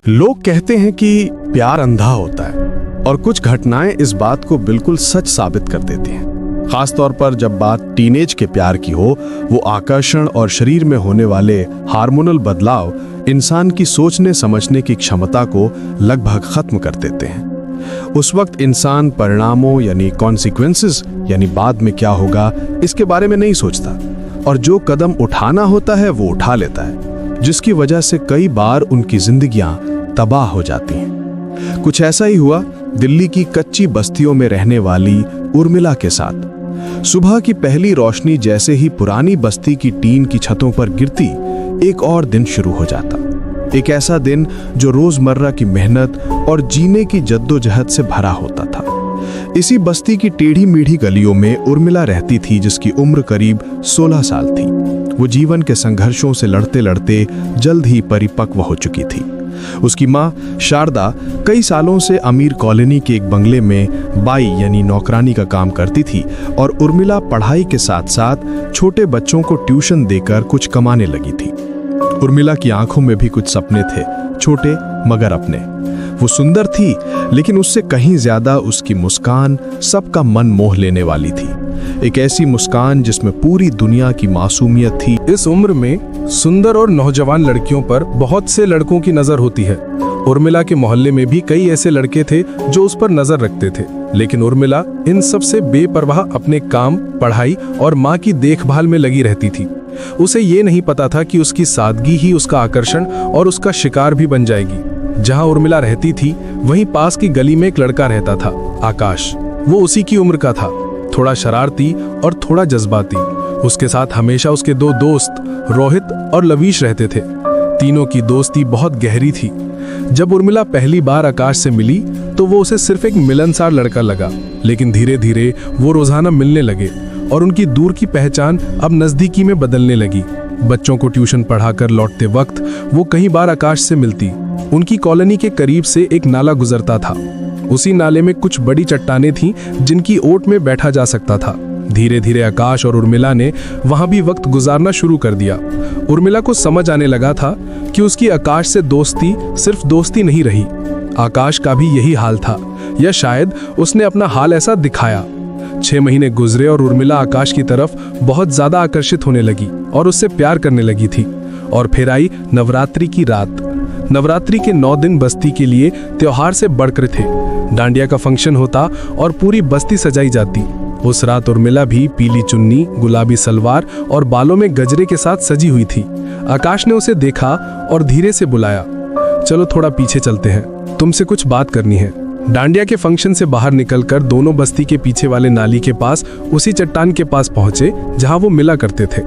लोग कहते हैं कि प्यार अंधा होता है और कुछ घटनाएं इस बात को बिल्कुल सच साबित कर देती हैं। खासतौर पर जब बात टीनेज के प्यार की हो, वो आकर्षण और शरीर में होने वाले हार्मोनल बदलाव इंसान की सोचने समझने की क्षमता को लगभग खत्म कर देते हैं। उस वक्त इंसान परिणामों यानी कॉन्सिक्वेंसेस यानी बाद में क्या होगा इसके बारे में नहीं सोचता और जो कदम उठाना होता है वो उठा लेता है, जिसकी वजह से कई बार उनकी जिंदगियां तबाह हो जाती हैं। कुछ ऐसा ही हुआ दिल्ली की कच्ची बस्तियों में रहने वाली उर्मिला के साथ। सुबह की पहली रोशनी जैसे ही पुरानी बस्ती की टीन की छतों पर गिरती, एक और दिन शुरू हो जाता। एक ऐसा दिन जो रोजमर्रा की मेहनत और जीने की जद्दोजहद से भरा होता था। इसी बस्ती की टेढ़ी मीढ़ी गलियों में उर्मिला रहती थी, जिसकी उम्र करीब 16 साल थी। वो जीवन के संघर्षों से लड़ते लड़ते जल्द ही परिपक्व हो चुकी थी। उसकी माँ शारदा कई सालों से अमीर कॉलोनी के एक बंगले में बाई यानी नौकरानी का काम करती थी और उर्मिला पढ़ाई के साथ साथ छोटे बच्चों को ट्यूशन देकर कुछ कमाने लगी थी। उर्मिला की आंखों में भी कुछ सपने थे, छोटे मगर अपने। वो सुंदर थी, लेकिन उससे कहीं ज्यादा उसकी मुस्कान सबका मन मोह लेने वाली थी। एक ऐसी मुस्कान जिसमें पूरी दुनिया की मासूमियत थी। इस उम्र में सुंदर और नौजवान लड़कियों पर बहुत से लड़कों की नजर होती है। उर्मिला के मोहल्ले में भी कई ऐसे लड़के थे जो उस पर नजर रखते थे, लेकिन उर्मिला इन सब से बेपरवाह अपने काम, पढ़ाई और माँ की देखभाल में लगी रहती थी। उसे ये नहीं पता था कि उसकी सादगी ही उसका आकर्षण और उसका शिकार भी बन जाएगी। जहाँ उर्मिला रहती थी वहीं पास की गली में एक लड़का रहता था, आकाश। वो उसी की उम्र का था, थोड़ा शरारती और थोड़ा जज्बाती। उसके साथ हमेशा उसके दो दोस्त रोहित और लवीश रहते थे। तीनों की दोस्ती बहुत गहरी थी। जब उर्मिला पहली बार आकाश से मिली तो वो उसे सिर्फ एक मिलनसार लड़का लगा, लेकिन धीरे धीरे वो रोजाना मिलने लगे और उनकी दूर की पहचान अब नजदीकी में बदलने लगी। बच्चों को ट्यूशन पढ़ाकर लौटते वक्त वो कई बार आकाश से मिलती। उनकी कॉलोनी के करीब से एक नाला गुजरता था। उसी नाले में कुछ बड़ी चट्टानें थीं जिनकी ओट में बैठा जा सकता था। धीरे धीरे आकाश और उर्मिला ने वहां भी वक्त गुजारना शुरू कर दिया। उर्मिला को समझ आने लगा था कि उसकी आकाश से दोस्ती सिर्फ दोस्ती नहीं रही। आकाश का भी यही हाल था, या शायद उसने अपना हाल ऐसा दिखाया। 6 महीने गुजरे और उर्मिला आकाश की तरफ बहुत ज्यादा आकर्षित होने लगी और उससे प्यार करने लगी थी। और फिर आई नवरात्रि की रात। नवरात्रि के 9 दिन बस्ती के लिए त्योहार से बढ़कर थे। डांडिया का फंक्शन होता और पूरी बस्ती सजाई जाती। उस रात उर्मिला भी पीली चुन्नी, गुलाबी सलवार और बालों में गजरे के साथ सजी हुई थी। आकाश ने उसे देखा और धीरे से बुलाया, चलो थोड़ा पीछे चलते हैं, तुमसे कुछ बात करनी है। डांडिया के फंक्शन से बाहर निकलकर दोनों बस्ती के पीछे वाले नाली के पास उसी चट्टान के पास पहुंचे जहां वो मिला करते थे।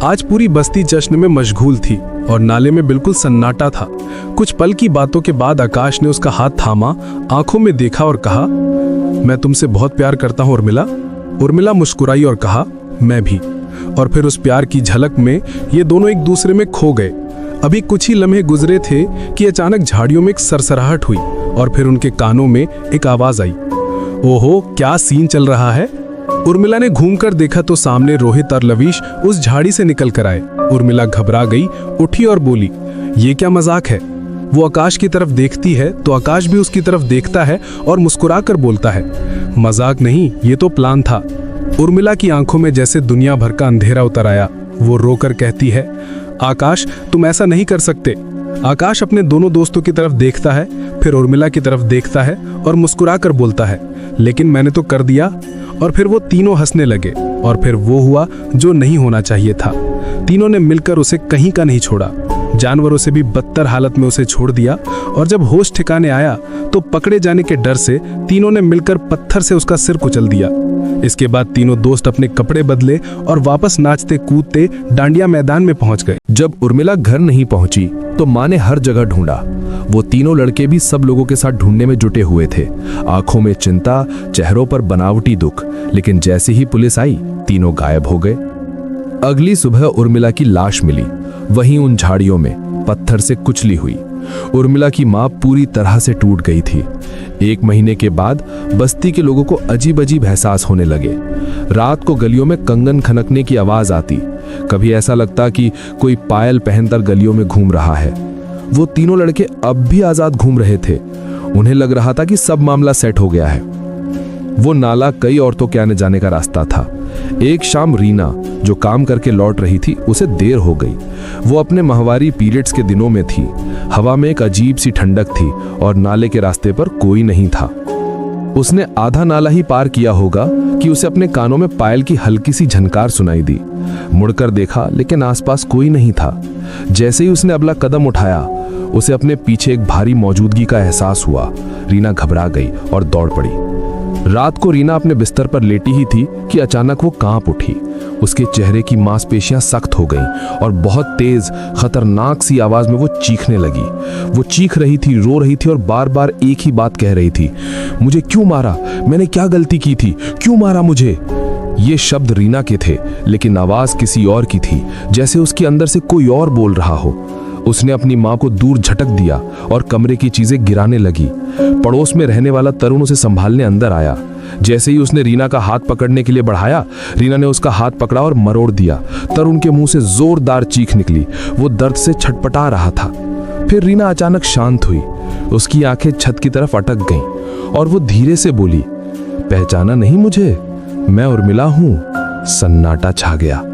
आज पूरी बस्ती जश्न में मशगूल थी और नाले में बिल्कुल सन्नाटा था। कुछ पल की बातों के बाद आकाश ने उसका हाथ थामा, आंखों में देखा और कहा, मैं तुमसे बहुत प्यार करता हूँ उर्मिला। उर्मिला मुस्कुराई और कहा, मैं भी। और फिर उस प्यार की झलक में ये दोनों एक दूसरे में खो गए। अभी कुछ ही लम्हे गुजरे थे कि अचानक झाड़ियों में एक सरसराहट हुई और फिर उनके कानों में एक आवाज आई, ओहो क्या सीन चल रहा है। उर्मिला ने घूमकर देखा तो सामने रोहित और लवीश उस झाड़ी से निकल कर आए। उर्मिला घबरा गई, उठी और बोली, ये क्या मजाक है। वो आकाश की तरफ देखती है तो आकाश भी उसकी तरफ देखता है और मुस्कुराकर बोलता है, मजाक नहीं, ये तो प्लान था। उर्मिला की आंखों में जैसे दुनिया भर का अंधेरा उतर आया। वो रोकर कहती है, आकाश तुम ऐसा नहीं कर सकते। आकाश अपने दोनों दोस्तों की तरफ देखता है, फिर उर्मिला की तरफ देखता है और मुस्कुराकर बोलता है, लेकिन मैंने तो कर दिया। और फिर वो तीनों हंसने लगे और फिर वो हुआ जो नहीं होना चाहिए था। तीनों ने मिलकर उसे कहीं का नहीं छोड़ा, जानवरों से भी बदतर हालत में उसे छोड़ दिया। और जब होश ठिकाने आया तो पकड़े जाने के डर से तीनों ने मिलकर पत्थर से उसका सिर कुचल दिया। इसके बाद तीनों दोस्त अपने कपड़े बदले और वापस नाचते कूदते डांडिया मैदान में पहुंच गए। जब उर्मिला घर नहीं पहुंची तो माँ ने हर जगह ढूंढा। वो तीनों लड़के भी सब लोगों के साथ ढूंढने में जुटे हुए थे, आंखों में चिंता, चेहरों पर बनावटी दुख। लेकिन जैसे ही पुलिस आई तीनों गायब हो गए। अगली सुबह उर्मिला की लाश मिली, वहीं उन झाड़ियों में पत्थर से कुचली हुई। उर्मिला की मां पूरी तरह से टूट गई थी। 1 महीने के बाद बस्ती के लोगों को अजीब अजीब एहसास होने लगे। रात को गलियों में कंगन खनकने की आवाज आती, कभी ऐसा लगता कि कोई पायल पहनकर गलियों में घूम रहा है। वो तीनों लड़के अब भी आजाद घूम रहे थे। उन्हें लग रहा था कि सब मामला सेट हो गया है। वो नाला कई औरतों के आने जाने का रास्ता था। एक शाम रीना जो काम करके लौट रही थी, उसे देर हो गई। वो अपने माहवारी पीरियड्स के दिनों में थी। हवा में एक अजीब सी ठंडक थी और नाले के रास्ते पर कोई नहीं था। उसने आधा नाला ही पार किया होगा कि उसे अपने कानों में पायल की हल्की सी झनकार सुनाई दी। मुड़कर देखा लेकिन आसपास कोई नहीं था। जैसे ही उसने अगला कदम उठाया, उसे अपने पीछे एक भारी मौजूदगी का एहसास हुआ। रीना घबरा गई और दौड़ पड़ी। रात को रीना अपने बिस्तर पर लेटी ही थी कि अचानक वो कांप उठी। उसके चेहरे की मांसपेशियां सख्त हो गईं और बहुत तेज खतरनाक सी आवाज में वो चीखने लगी। वो चीख रही थी, रो रही थी और बार बार एक ही बात कह रही थी, मुझे क्यों मारा, मैंने क्या गलती की थी, क्यों मारा मुझे। ये शब्द रीना के थे लेकिन आवाज किसी और की थी, जैसे उसके अंदर से कोई और बोल रहा हो। उसने अपनी मां को दूर झटक दिया और कमरे की चीजें गिराने लगी। पड़ोस में रहने वाला तरुण उसे संभालने अंदर आया। जैसे ही उसने रीना का हाथ पकड़ने के लिए बढ़ाया, रीना ने उसका हाथ पकड़ा और मरोड़ दिया। तरुण के मुंह से जोरदार चीख निकली। वो दर्द से छटपटा रहा था। फिर रीना अचानक शांत हुई। उसकी आंखें छत की तरफ अटक गईं और वो धीरे से बोली, पहचाना नहीं मुझे, मैं उर्मिला हूं। सन्नाटा छा गया।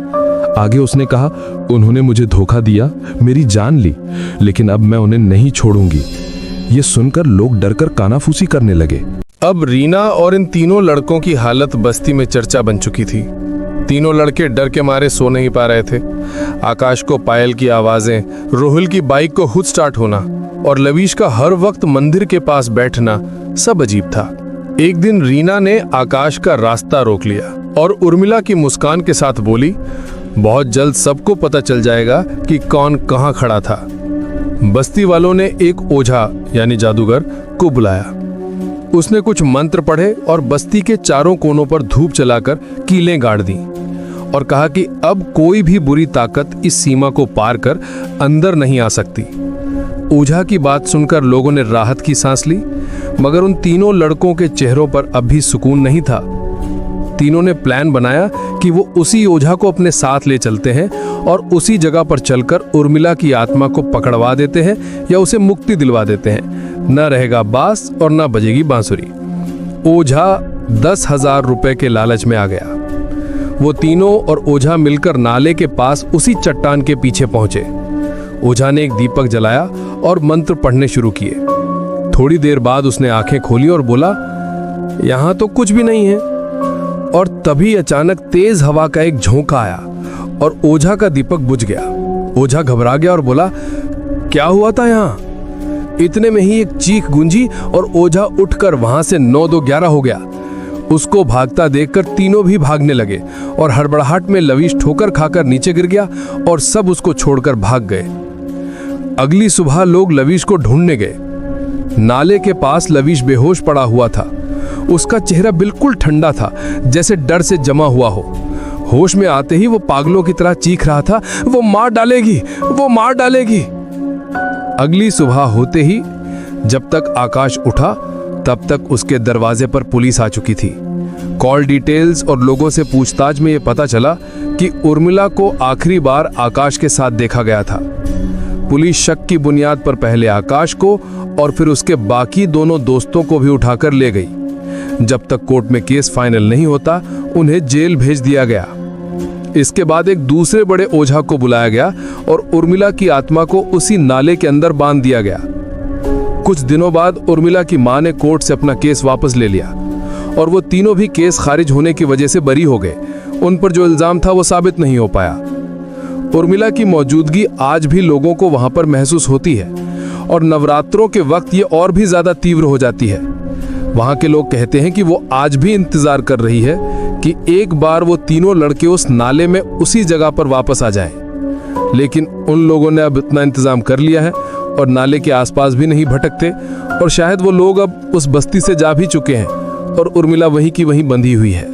आगे उसने कहा, उन्होंने मुझे धोखा दिया, मेरी जान ली, लेकिन अब मैं उन्हें नहीं छोड़ूंगी। ये सुनकर लोग डरकर कानाफूसी करने लगे। अब रीना और इन तीनों लड़कों की हालत बस्ती में चर्चा बन चुकी थी। तीनों लड़के डर के मारे सो नहीं पा रहे थे। आकाश को पायल की आवाजें, रोहिल की बाइक को खुद स्टार्ट होना और लवीश का हर वक्त मंदिर के पास बैठना सब अजीब था। एक दिन रीना ने आकाश का रास्ता रोक लिया और उर्मिला की मुस्कान के साथ बोली, बहुत जल्द सबको पता चल जाएगा कि कौन कहां खड़ा था। बस्ती वालों ने एक ओझा यानी जादूगर को बुलाया। उसने कुछ मंत्र पढ़े और बस्ती के चारों कोनों पर धूप जलाकर कीलें गाड़ दी और कहा कि अब कोई भी बुरी ताकत इस सीमा को पार कर अंदर नहीं आ सकती। ओझा की बात सुनकर लोगों ने राहत की सांस ली, मगर उन तीनों लड़कों के चेहरों पर अब भी सुकून नहीं था। तीनों ने प्लान बनाया कि वो उसी ओझा को अपने साथ ले चलते हैं और उसी जगह पर चलकर उर्मिला की आत्मा को पकड़वा देते हैं या उसे मुक्ति दिलवा देते हैं। न रहेगा बांस और न बजेगी बांसुरी। ओझा 10,000 रुपए के लालच में आ गया। वो तीनों और ओझा मिलकर नाले के पास उसी चट्टान के पीछे पहुंचे। ओझा ने एक दीपक जलाया और मंत्र पढ़ने शुरू किए। थोड़ी देर बाद उसने आंखें खोली और बोला, यहां तो कुछ भी नहीं है। और तभी अचानक तेज हवा का एक झोंका आया और ओझा का दीपक बुझ गया। ओझा घबरा गया और बोला, क्या हुआ था यहां? इतने में ही एक चीख गूंजी और ओझा उठकर वहां से 9-2-11 हो गया। उसको भागता देखकर तीनों भी भागने लगे और हड़बड़ाहट में लवीश ठोकर खाकर नीचे गिर गया और सब उसको छोड़कर भाग गए। अगली सुबह लोग लवीश को ढूंढने गए। नाले के पास लवीश बेहोश पड़ा हुआ था। उसका चेहरा बिल्कुल ठंडा था, जैसे डर से जमा हुआ हो। होश में आते ही वो पागलों की तरह चीख रहा था, वो मार डालेगी, वो मार डालेगी। अगली सुबह होते ही जब तक आकाश उठा तब तक उसके दरवाजे पर पुलिस आ चुकी थी। कॉल डिटेल्स और लोगों से पूछताछ में यह पता चला कि उर्मिला को आखिरी बार आकाश के साथ देखा गया था। पुलिस शक की बुनियाद पर पहले आकाश को और फिर उसके बाकी दोनों दोस्तों को भी उठाकर ले गई। जब तक कोर्ट में केस फाइनल नहीं होता, उन्हें जेल भेज दिया गया। इसके बाद एक दूसरे बड़े ओझा को बुलाया गया और उर्मिला की आत्मा को उसी नाले के अंदर बांध दिया गया। कुछ दिनों बाद उर्मिला की मां ने कोर्ट से अपना केस वापस ले लिया और वो तीनों भी केस खारिज होने की वजह से बरी हो गए। उन पर जो इल्जाम था वो साबित नहीं हो पाया। उर्मिला की मौजूदगी आज भी लोगों को वहां पर महसूस होती है और नवरात्रों के वक्त ये और भी ज्यादा तीव्र हो जाती है। वहां के लोग कहते हैं कि वो आज भी इंतजार कर रही है कि एक बार वो तीनों लड़के उस नाले में उसी जगह पर वापस आ जाएं। लेकिन उन लोगों ने अब इतना इंतजाम कर लिया है और नाले के आसपास भी नहीं भटकते और शायद वो लोग अब उस बस्ती से जा भी चुके हैं और उर्मिला वहीं की वहीं बंधी हुई है।